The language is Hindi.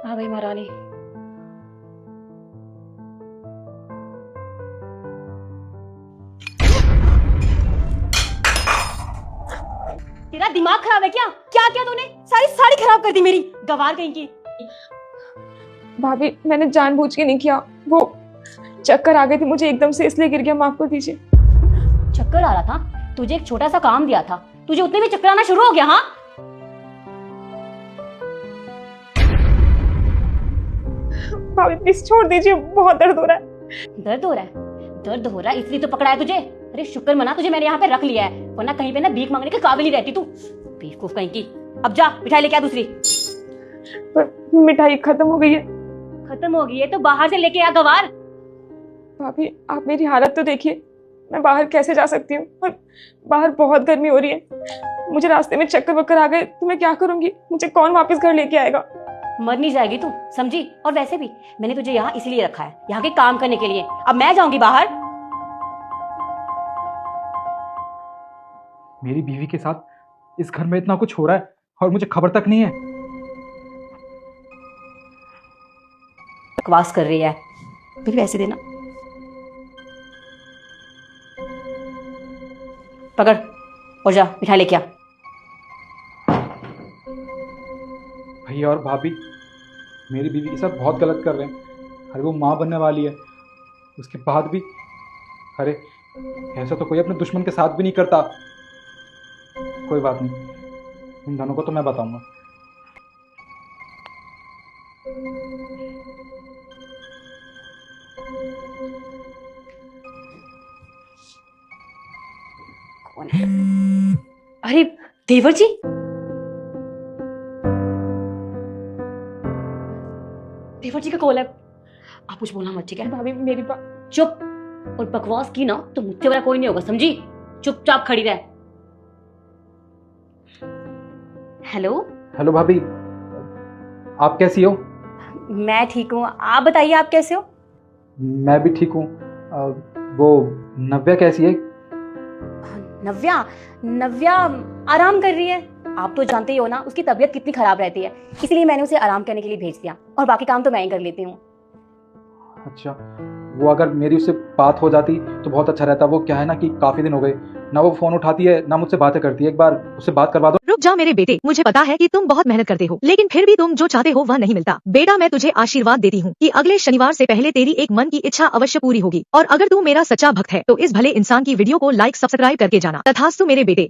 हाँ भाई महारानी। तेरा दिमाग खराब है क्या? क्या क्या तूने? सारी साड़ी खराब कर दी मेरी, गवार कहीं की। भाभी मैंने जानबूझ के नहीं किया, वो चक्कर आ गई थी मुझे एकदम से, इसलिए गिर गया, माफ कर दीजिए। चक्कर आ रहा था? तुझे एक छोटा सा काम दिया था, तुझे उतने में चक्कर आना शुरू हो गया? हाँ भाभी प्लीज छोड़ दीजिए, बहुत दर्द हो रहा है। दर्द हो रहा है? दर्द हो रहा है इसलिए तो पकड़ा है तुझे। अरे शुक्र मना तुझे मैंने यहाँ पे रख लिया है, वरना कहीं पे ना भीख मांगने के काबिल ही रहती तू। बेवकूफ कहीं की। अब जा मिठाई लेके आ दूसरी। पर मिठाई खत्म हो गई है। खत्म हो गई है तो बाहर से लेके आ गवार। भाभी आप मेरी हालत तो देखिए, मैं बाहर कैसे जा सकती हूँ, और बाहर बहुत गर्मी हो रही है, मुझे रास्ते में चक्कर वक्कर आ गए तो मैं क्या करूंगी, मुझे कौन वापस घर लेके आएगा। मर नहीं जाएगी तू, समझी? और वैसे भी मैंने तुझे यहाँ इसलिए रखा है, यहाँ के काम करने के लिए। अब मैं जाऊंगी बाहर। मेरी बीवी के साथ इस घर में इतना कुछ हो रहा है और मुझे खबर तक नहीं है। बकवास कर रही है, फिर पैसे देना। पकड़ और जा मिठाई लेके आ। भैया और भाभी मेरी बीवी के साथ बहुत गलत कर रहे हैं। अरे वो माँ बनने वाली है, उसके बाद भी अरे ऐसा तो कोई अपने दुश्मन के साथ भी नहीं करता। कोई बात नहीं, इन दोनों को तो मैं बताऊंगा। कौन है? अरे देवर जी, देवर जी का कॉल है। आप कुछ बोलना मत, ठीक है? भाभी मेरी बात। चुप। और बकवास की ना तो मुझसे बड़ा कोई नहीं होगा, समझी? चुपचाप खड़ी रह। हेलो। हेलो भाभी, आप कैसी हो? मैं ठीक हूँ, आप बताइए आप कैसे हो? मैं भी ठीक हूँ। वो नव्या कैसी है? नव्या? नव्या आराम कर रही है। आप तो जानते ही हो ना उसकी तबीयत कितनी खराब रहती है, इसलिए मैंने उसे आराम करने के लिए भेज दिया, और बाकी काम तो मैं ही कर लेती हूँ। अच्छा, वो अगर मेरी उससे बात हो जाती तो बहुत अच्छा रहता। वो क्या है ना कि काफी दिन हो गए ना वो फोन उठाती है ना मुझसे बातें करती है। एक बार उससे बात करवा दो। रुक जा मेरे बेटे, मुझे पता है कि तुम बहुत मेहनत करते हो, लेकिन फिर भी तुम जो चाहते हो वह नहीं मिलता। बेटा मैं तुझे आशीर्वाद देती हूँ कि अगले शनिवार से पहले तेरी एक मन की इच्छा अवश्य पूरी होगी। और अगर तू मेरा सच्चा भक्त है तो इस भले इंसान की वीडियो को लाइक सब्सक्राइब करके जाना। तथास्तु मेरे बेटे।